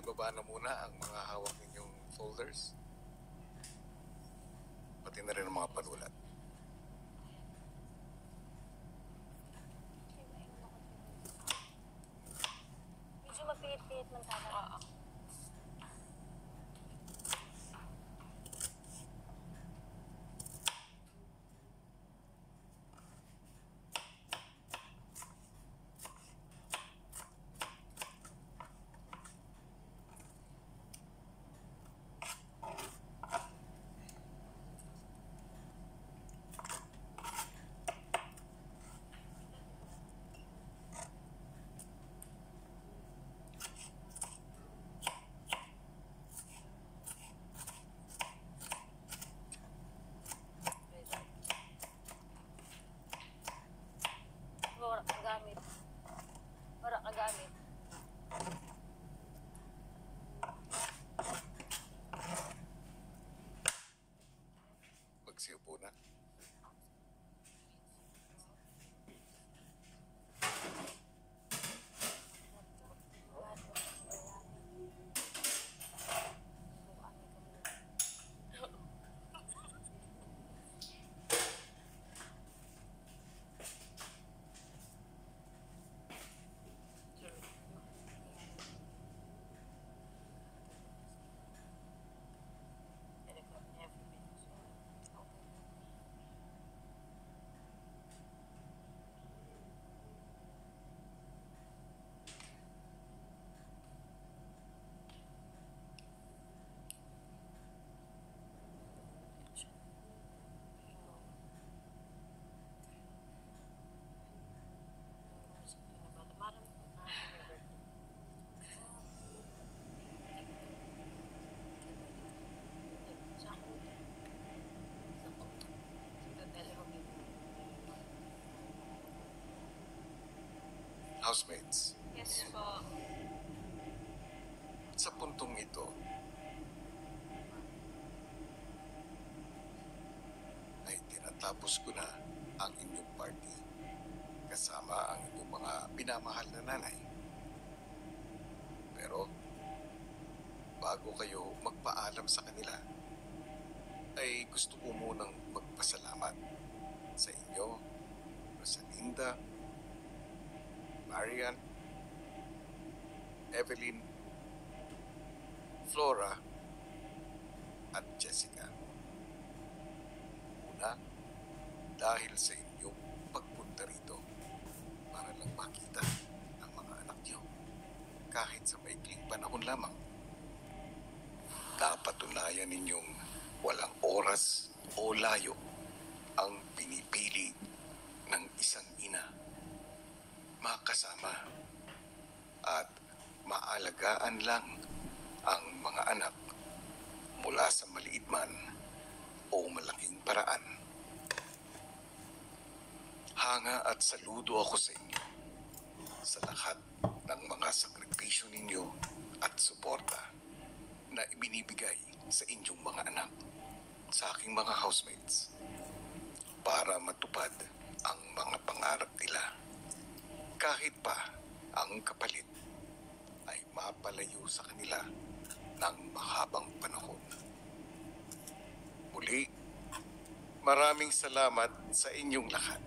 Pakibaba na muna ang mga hawak ninyong folders. Pati na rin ang mga panulat. Medyo mapilit-pilit man talaga. Wala kagamit. Wala kagamit. Magsiupo na. Housemates, Yes po. sa puntong ito, ay tinatapos ko na ang inyong party kasama ang inyong mga pinamahal na nanay. Pero, bago kayo magpaalam sa kanila, ay gusto ko munang magpasalamat sa inyo, Rosalinda, Marian, Evelyn, Flora, at Jessica. Una, dahil sa inyong pagpunta rito para lang makita ang mga anak niyo kahit sa maikling panahon lamang. Napatunayan ninyong walang oras o layo ang pinipili ng isang ina makasama at maalagaan lang ang mga anak mula sa maliit man o malaking paraan. Hanga at saludo ako sa inyo sa lahat ng mga sakripisyo ninyo at suporta na ibinibigay sa inyong mga anak, sa aking mga housemates, para matupad ang mga pangarap nila. Kahit pa ang kapalit ay mapalayo sa kanila ng mahabang panahon. Muli, maraming salamat sa inyong lahat.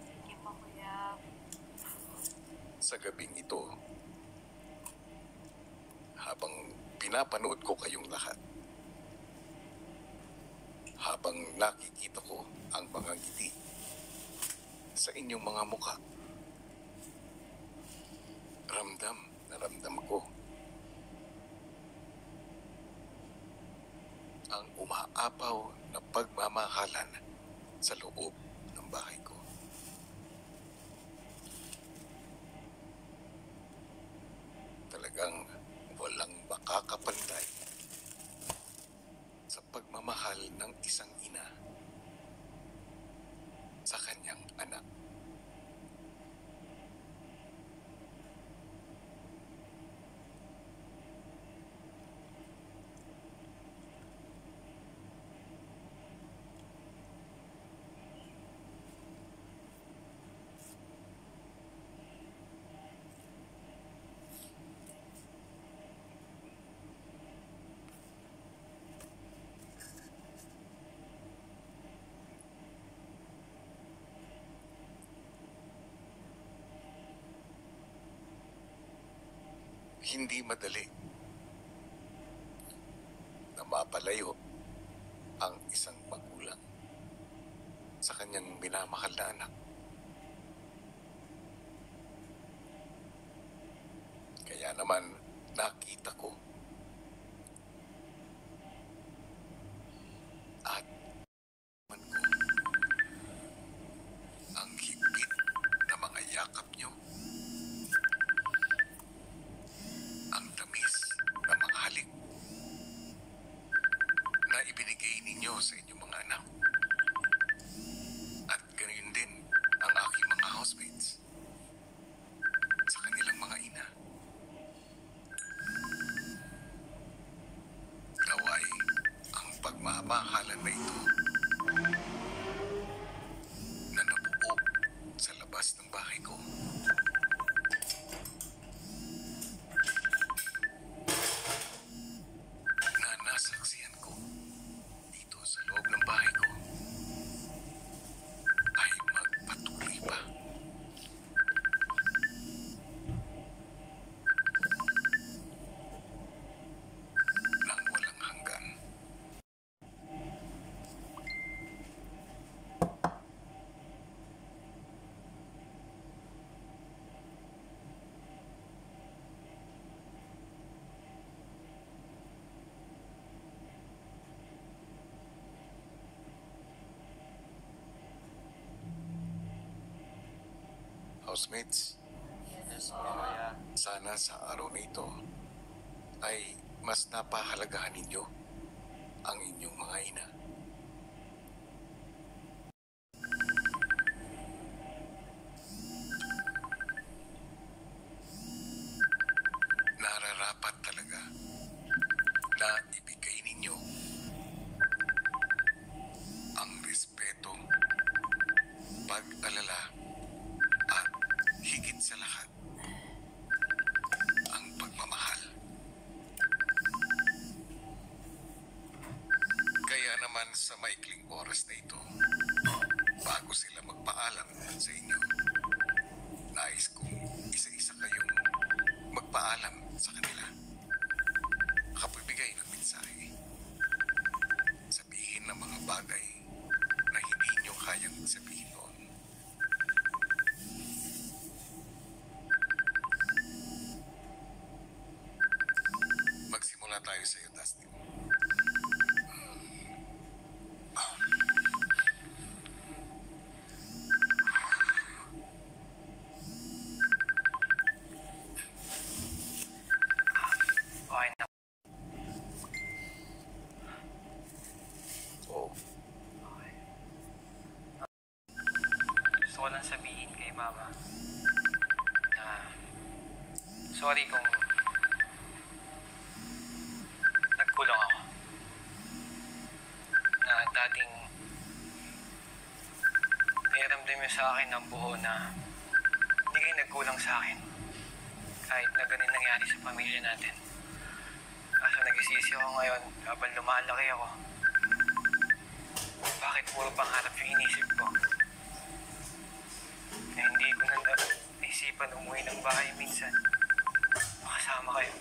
Thank you po, Kuya. Sa gabing ito, habang pinapanood ko kayong lahat, habang nakikita ko ang mga ngiti sa inyong mga mukha, ramdam na ramdam ko ang umaapaw na pagmamahalan sa loob ng bahay ko. Talagang walang makakapantay sa pagmamahal ng isang ina sa kanyang anak. hindi madali na mapalayo ang isang magulang sa kanyang minamahal na anak. Kaya naman nakita ko at man ko ang higpit na mga yakap nyo, ang tamis na mga halik na ibinigay ninyo sa inyong mga anak. At ganoon din ang aking mga housemates sa kanilang mga ina. Naway ang pagmamahalan na ito na nabuo sa labas ng bahay ko na nasaksihan ko dito sa loob ng bahay ko ay magpatuloy pa. Nang walang hanggan. Housemates, sana sa araw na ito ay mas napahalagahan ninyo ang inyong mga ina. Nararapat talaga na ibigay ninyo ang respeto, pag-alala, at higit sa lahat, ang pagmamahal. Kaya naman sa maikling oras na ito, bago sila magpaalam sa inyo, nais kong isa-isa kayong magpaalam sa kanila. Kapibigay ng mensahe. Sabihin ng mga bagay na hindi nyo kayang sabihin noon. Magsimula tayo sa iyo, Dustin. Okay na. Oo. Okay. Gusto ko lang sabihin kay Mama na sorry kung nagkulang ako. Na dating niramdam niyo sa akin ng buo na hindi kayo nagkulang sa akin. Kahit na ganun nangyari sa pamilya natin. Kaso nagsisisi ako ngayon habang lumalaki ako. Bakit puro pangarap yung inisip ko? Na hindi ko na naisipan umuwi ng bahay minsan. Makasama kayo.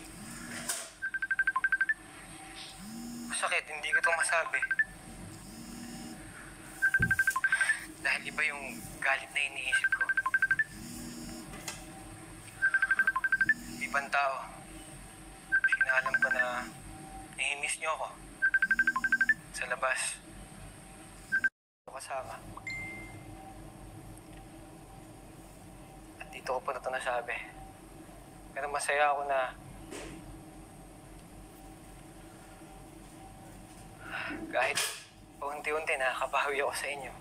Masakit, hindi ko itong masabi. Dahil iba yung galit na iniisip ko. Ibang tao. Sinaalam ko na nahimiss niyo ako. Sa labas. Kasama. At dito ko pa na ito nasabi. Pero masaya ako na kahit paunti-unti nakakabawi ako sa inyo.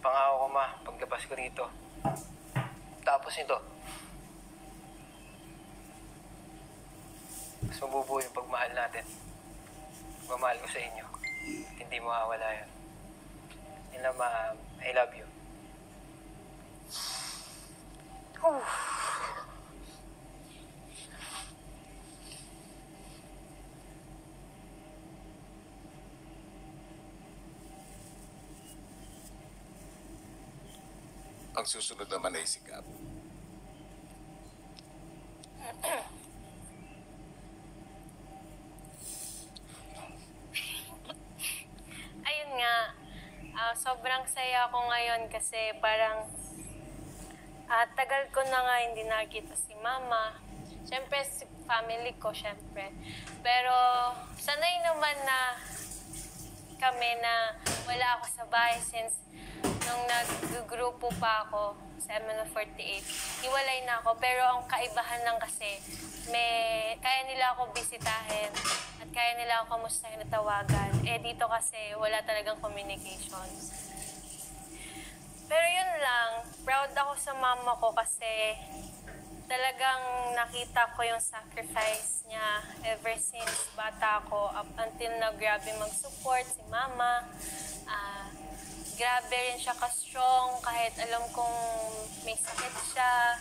Pangako ko, Ma, paglabas ko rito. Tapos nito, mas mabubuo yung pagmahal natin. Pagmamahal ko sa inyo. Hindi mawawala yun. Yun lang, Ma. I love you. Ang susunod naman ay si Gab. parang saya ako ngayon kasi parang tagal ko na nga hindi nakita si Mama. Siyempre, si family ko, siyempre. Pero sanay naman na kami na wala ako sa bahay since nung nag-grupo pa ako sa MNO48, hiwalay na ako. Pero ang kaibahan lang kasi, kaya nila ako bisitahin at kaya nila ako kamustahin at tawagan. Dito kasi wala talagang communications. Pero yun lang, proud ako sa mama ko kasi talagang nakita ko yung sacrifice niya ever since bata ako up until na grabe mag-support si mama. Grabe rin siya ka-strong kahit alam kong may sakit siya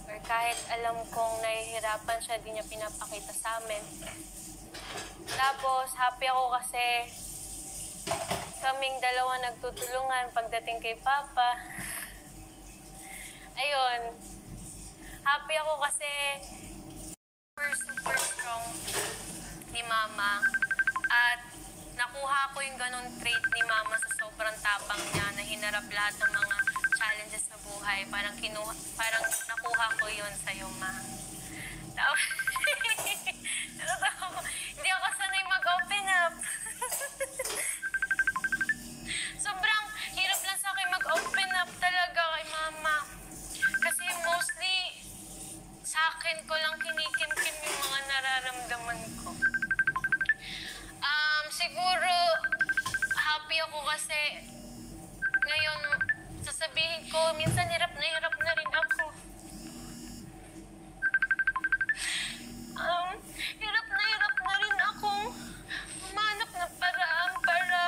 or kahit alam kong nahihirapan siya, di niya pinapakita sa amin. Tapos, happy ako kasi kaming dalawa nagtutulungan pagdating kay Papa. Ayun. Happy ako kasi super strong ni Mama. At nakuha ko yung ganun trait ni Mama sa sobrang tapang niya na hinarap lahat ng mga challenges sa buhay. Parang nakuha ko yun sa'yo, Ma. Hindi ako sanay mag-open up. Sobrang hirap lang sa akin mag-open up talaga kay Mama. Kasi mostly sa akin ko lang kinikimkim yung mga nararamdaman ko. Siguro happy ako kasi ngayon sasabihin ko, minsan hirap na rin ako. Hirap na rin akong humanap ng paraan para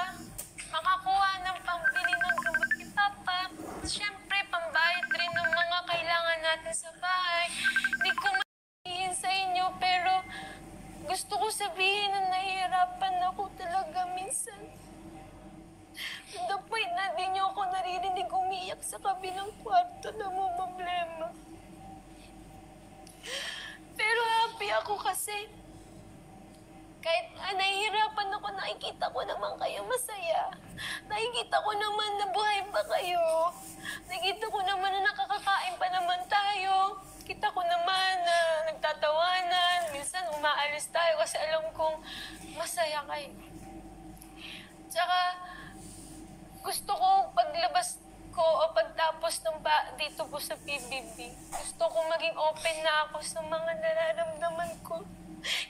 makakuha ng pambili ng gamot ni Papa. Siyempre, pambayad rin ng mga kailangan natin sa bahay. Hindi ko sabihin sa inyo, pero gusto ko sabihin na nahihirapan ako talaga minsan. To the point na di niyo ako naririnig umiyak sa kabilang kwarto na problema. Pero happy ako kasi kahit nahihirapan ako, nakikita ko naman kayo masaya. Nakikita ko naman na buhay pa kayo. Nakikita ko naman na nakakakain pa naman tayo. Kita ko naman na nagtatawanan. Minsan umaalis tayo kasi alam kong masaya kayo. Tsaka gusto ko paglabas ko o pagtapos ng dito po sa PBB, gusto ko maging open na ako sa mga nararamdaman ko.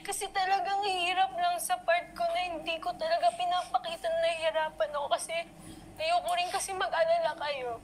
Kasi talagang hirap lang sa part ko na hindi ko talaga pinapakita na nahihirapan ako kasi ayoko rin kasi mag-alala kayo.